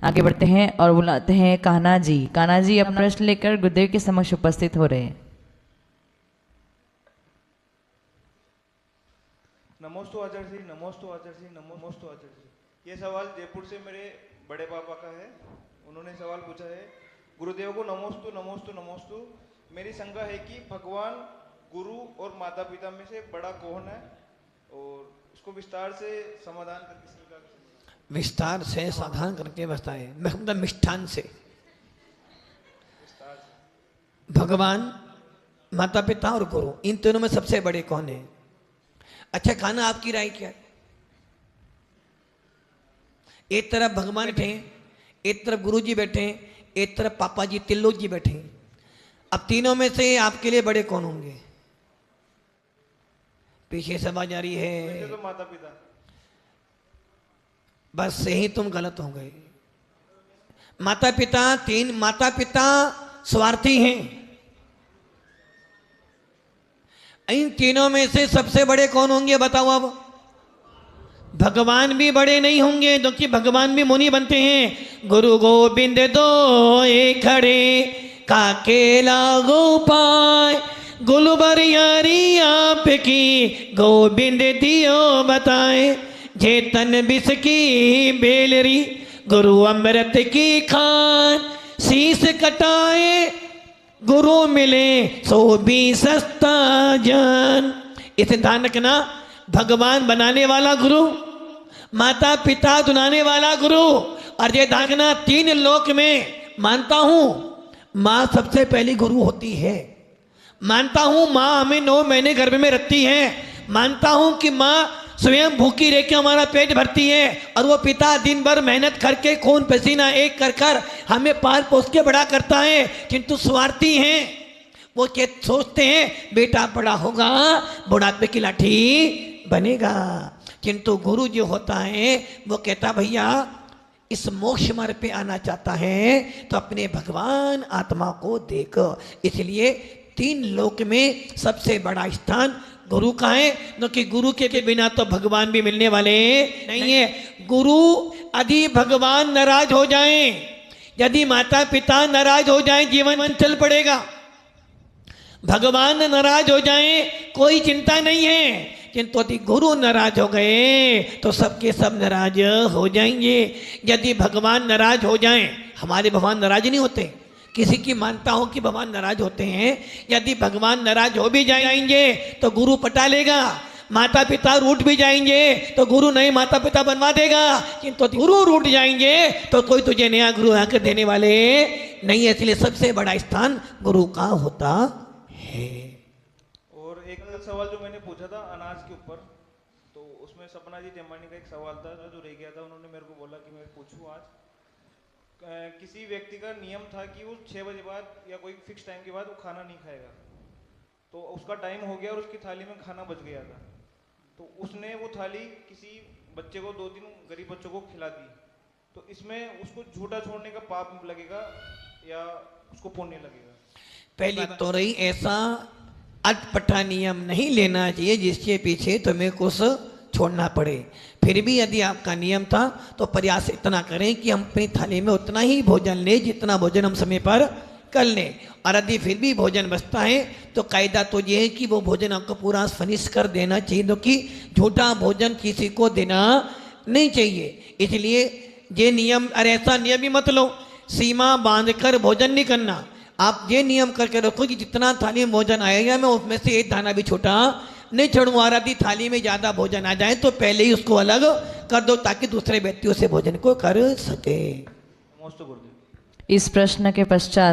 आगे बढ़ते हैं और बुलाते हैं कान्हा जी। कान्हा जी अपना प्रश्न लेकर गुरुदेव के समक्ष उपस्थित हो रहे हैं। नमोस्तु आचार्य जी, नमोस्तु आचार्य जी, नमोस्तु आचार्य जी। ये सवाल जयपुर से मेरे बड़े पापा का है। उन्होंने सवाल पूछा है, गुरुदेव को नमोस्तु नमोस्तु नमोस्तु। मेरी शंका है कि भगवान, गुरु और माता पिता में से बड़ा कौन है, और इसको विस्तार से समाधान करके विस्तार से समाधान करके बताए। मतलब मिष्ठान से। भगवान, माता पिता और गुरु, इन तीनों में सबसे बड़े कौन है? अच्छा कान्हा, आपकी राय क्या है? एक तरफ भगवान बैठे, एक तरफ गुरु जी बैठे, एक तरफ पापा जी त्रिलोक जी बैठे। अब तीनों में से आपके लिए बड़े कौन होंगे? पीछे से आवाज आ रही है। तो माता पिता। बस यही तुम गलत हो गए। माता पिता स्वार्थी हैं। इन तीनों में से सबसे बड़े कौन होंगे बताओ? अब भगवान भी बड़े नहीं होंगे, क्योंकि भगवान भी मुनि बनते हैं। गुरु गोविंद दो खड़े काकेला गोपाय, गुलबर यारी आपकी गोविंद दियो बताए। जेतन बिस की बेलरी गुरु अमृत की खान, शीश कटाए गुरु मिले सो भी सस्ता जान। इसे ध्यान रखना, भगवान बनाने वाला गुरु, माता पिता दुलाने वाला गुरु, और ये दागना तीन लोक में मानता हूं मां सबसे पहली गुरु होती है। मानता हूं मां हमें 9 महीने गर्भ में रखती है। मानता हूं कि मां स्वयं भूखी रह के हमारा पेट भरती है, और वो पिता दिन भर मेहनत करके खून पसीना एक कर कर हमें पाल पोस के बड़ा करता है। किंतु स्वार्थी हैं, वो सोचते हैं बेटा बड़ा होगा बुढ़ापे की लाठी बनेगा। किंतु गुरु जो होता है वो कहता भैया इस मोक्ष मार्ग पे आना चाहता है तो अपने भगवान आत्मा को देख। इसलिए 3 लोक में सबसे बड़ा स्थान गुरु का है, क्योंकि गुरु के बिना तो भगवान भी मिलने वाले नहीं है। गुरु यदि भगवान नाराज हो जाएं, यदि माता पिता नाराज हो जाएं, जीवन चल पड़ेगा। भगवान नाराज हो जाएं कोई चिंता नहीं है, किंतु यदि गुरु नाराज हो गए तो सबके सब नाराज हो जाएंगे। यदि भगवान नाराज हो जाएं, हमारे भगवान नाराज नहीं होते, किसी की मानता हो कि भगवान नाराज होते हैं। यदि भगवान नाराज हो भी जाएंगे तो गुरु पटा लेगा, माता पिता रूठ भी जाएंगे तो गुरु नए माता पिता बनवा देगा। किंतु गुरु रूठ जाएंगे तो कोई तुझे नया गुरु आकर देने वाले नहीं है। इसलिए सबसे बड़ा स्थान गुरु का होता है। और एक सवाल जो मैंने पूछा था अनाज के ऊपर, तो उसमें सपना जी टेम्बानी का एक सवाल था जो रह गया था। उन्होंने मेरे को बोला कि मैं पूछूं आज। किसी व्यक्ति का नियम था कि वो 6 बजे बाद या कोई फिक्स टाइम के बाद वो खाना नहीं खाएगा, तो उसका टाइम हो गया और उसकी थाली में खाना बच गया था, तो उसने वो थाली किसी बच्चे को 2-3 गरीब बच्चों को खिला दी, तो इसमें उसको झूठा छोड़ने का पाप लगेगा या उसको पुण्य लगेगा? पहली तो रही, ऐसा अटपटा नियम नहीं लेना चाहिए जिसके पीछे तुम्हें कुछ छोड़ना पड़े। फिर भी यदि आपका नियम था तो प्रयास इतना करें कि हम अपनी थाली में उतना ही भोजन लें जितना भोजन हम समय पर कर लें। और यदि फिर भी भोजन बचता है तो कायदा तो ये है कि वो भोजन आपको पूरा फिनिश कर देना चाहिए, क्योंकि झूठा भोजन किसी को देना नहीं चाहिए। इसलिए ये नियम, अरे ऐसा नियम भी मत लो सीमा बांध कर भोजन नहीं करना। आप ये नियम करके रखो कि जितना थाली में भोजन आएगा मैं उसमें से एक दाना भी छोटा नहीं छोड़ूंगा। यदि थाली में ज्यादा भोजन आ जाए तो पहले ही उसको अलग कर दो ताकि दूसरे व्यक्ति उसे भोजन को कर सके। नमस्ते गुरुदेव। इस प्रश्न के पश्चात